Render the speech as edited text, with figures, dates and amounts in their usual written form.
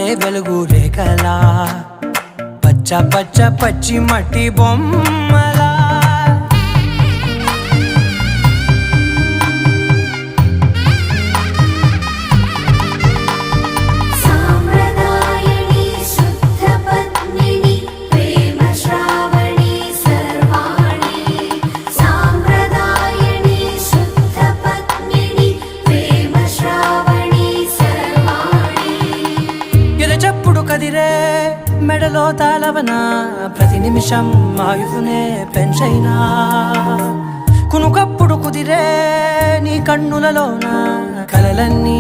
పారే వెలుగు రేఖలా పచ్చ పచ్చ పచ్చి మట్టి బొమ్మలా కదిరే మెడలో తాళవన ప్రతి నిమిషం ఆయుధునే పెంచైనా కునుకప్పుడు కుదిరే నీ కన్నులలోన కలలన్నీ